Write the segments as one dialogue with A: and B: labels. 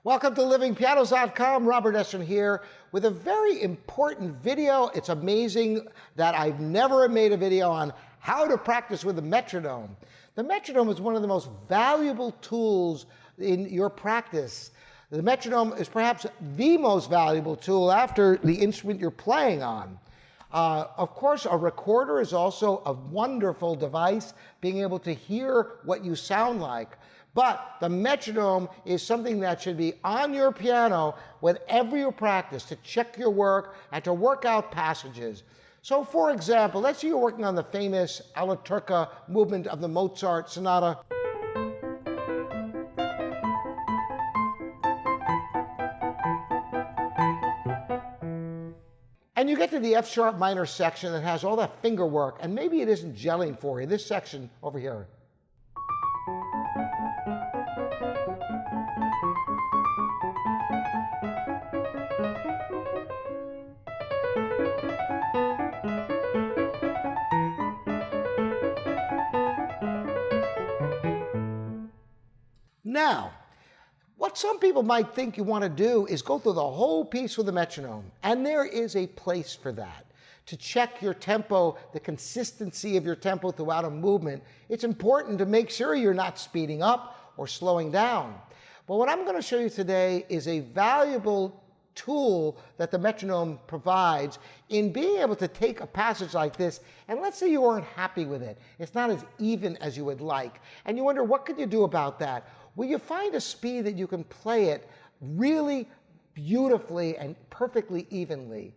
A: Welcome to livingpianos.com. Robert Estrin here with a very important video. It's amazing that I've never made a video on how to practice with a metronome. The metronome is one of the most valuable tools in your practice. The metronome is perhaps the most valuable tool after the instrument you're playing on. Of course, a recorder is also a wonderful device, being able to hear what you sound like. But the metronome is something that should be on your piano whenever you practice, to check your work and to work out passages. So for example, let's say you're working on the famous Alla Turca movement of the Mozart Sonata. And you get to the F sharp minor section that has all that finger work, and maybe it isn't gelling for you. This section over here. Now, what some people might think you want to do is go through the whole piece with the metronome, and there is a place for that. To check your tempo, the consistency of your tempo throughout a movement, it's important to make sure you're not speeding up or slowing down. But what I'm going to show you today is a valuable tool that the metronome provides in being able to take a passage like this, and let's say you aren't happy with it. It's not as even as you would like, and you wonder, what could you do about that? Well, you find a speed that you can play it really beautifully and perfectly evenly.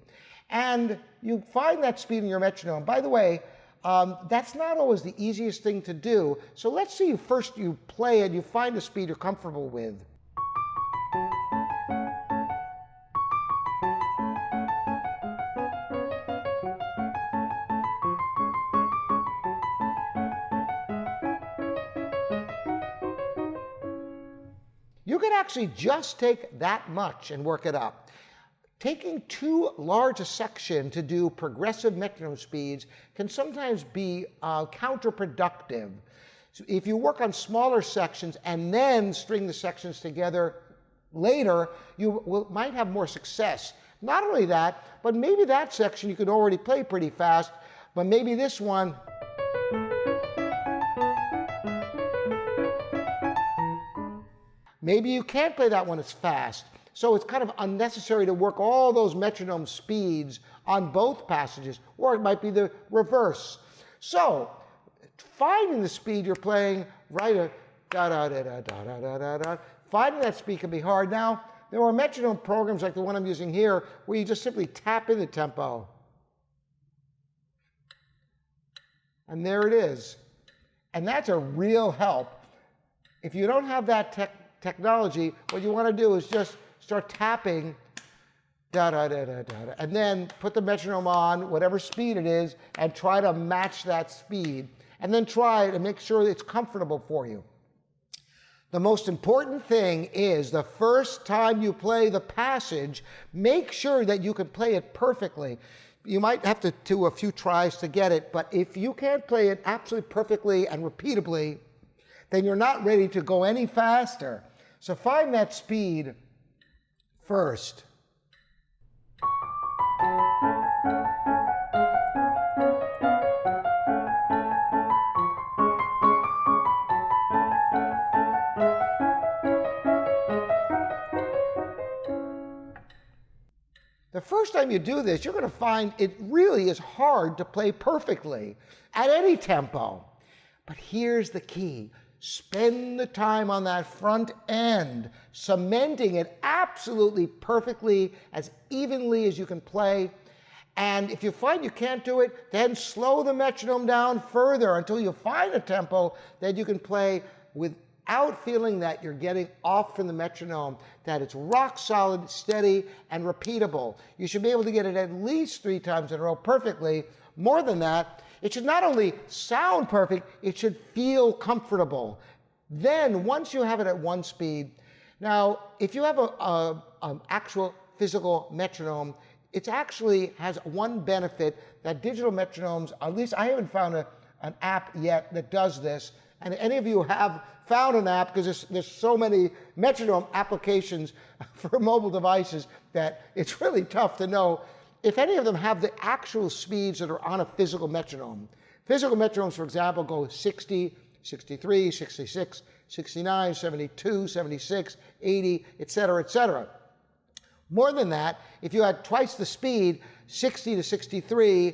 A: And you find that speed in your metronome. By the way, that's not always the easiest thing to do. So let's say you play it, you find a speed you're comfortable with. You can actually just take that much and work it up. Taking too large a section to do progressive metronome speeds can sometimes be counterproductive. So if you work on smaller sections and then string the sections together later, you might have more success. Not only that, but maybe that section you could already play pretty fast, but maybe this one, maybe you can't play that one as fast. So it's kind of unnecessary to work all those metronome speeds on both passages, or it might be the reverse. So finding the speed you're playing, right, finding that speed can be hard. Now, there are metronome programs like the one I'm using here where you just simply tap in the tempo. And there it is. And that's a real help. If you don't have that technology, what you want to do is just start tapping, and then put the metronome on, whatever speed it is, and try to match that speed. And then try to make sure it's comfortable for you. The most important thing is the first time you play the passage, make sure that you can play it perfectly. You might have to do a few tries to get it, but if you can't play it absolutely perfectly and repeatably, then you're not ready to go any faster. So find that speed first. The first time you do this, you're going to find it really is hard to play perfectly at any tempo. But here's the key. Spend the time on that front end, cementing it absolutely perfectly, as evenly as you can play. And if you find you can't do it, then slow the metronome down further until you find a tempo that you can play without feeling that you're getting off from the metronome, that it's rock solid, steady, and repeatable. You should be able to get it at least 3 times in a row perfectly. More than that, it should not only sound perfect, it should feel comfortable. Then, once you have it at one speed, now, if you have an actual physical metronome, it actually has one benefit that digital metronomes, at least I haven't found an app yet that does this, And any of you have found an app, because there's so many metronome applications for mobile devices that it's really tough to know if any of them have the actual speeds that are on a physical metronome. Physical metronomes, for example, go 60, 63, 66, 69, 72, 76, 80, etc., etc. More than that, if you had twice the speed, 60 to 63,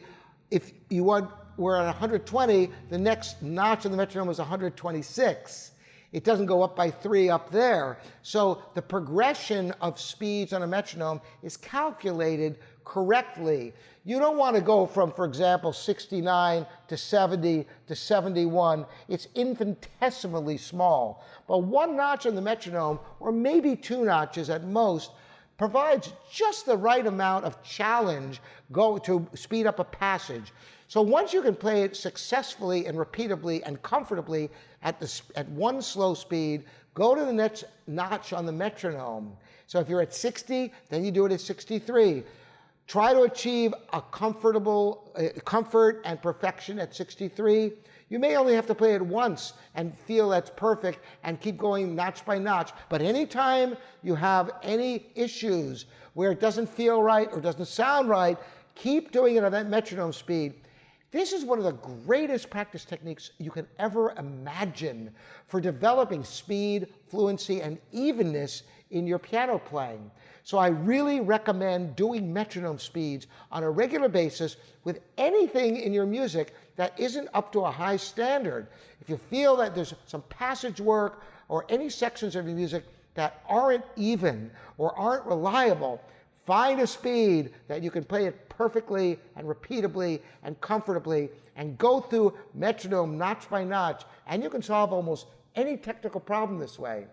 A: if you were at 120, the next notch on the metronome is 126. It doesn't go up by 3 up there. So the progression of speeds on a metronome is calculated correctly. You don't want to go from, for example, 69 to 70 to 71. It's infinitesimally small. But 1 notch on the metronome, or maybe 2 notches at most, provides just the right amount of challenge to speed up a passage. So once you can play it successfully and repeatably and comfortably at 1 slow speed, go to the next notch on the metronome. So if you're at 60, then you do it at 63. Try to achieve a comfortable comfort and perfection at 63. You may only have to play it once and feel that's perfect and keep going notch by notch. But anytime you have any issues where it doesn't feel right or doesn't sound right, keep doing it at that metronome speed. This is one of the greatest practice techniques you can ever imagine for developing speed, fluency, and evenness in your piano playing. So I really recommend doing metronome speeds on a regular basis with anything in your music that isn't up to a high standard. If you feel that there's some passage work or any sections of your music that aren't even or aren't reliable, find a speed that you can play it perfectly and repeatably and comfortably, and go through metronome notch by notch, and you can solve almost any technical problem this way.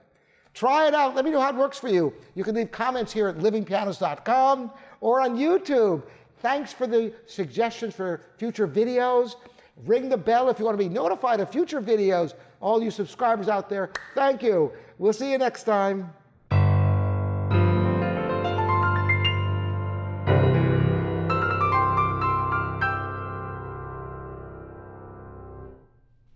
A: Try it out. Let me know how it works for you. You can leave comments here at livingpianos.com or on YouTube. Thanks for the suggestions for future videos. Ring the bell if you want to be notified of future videos. All you subscribers out there, thank you. We'll see you next time.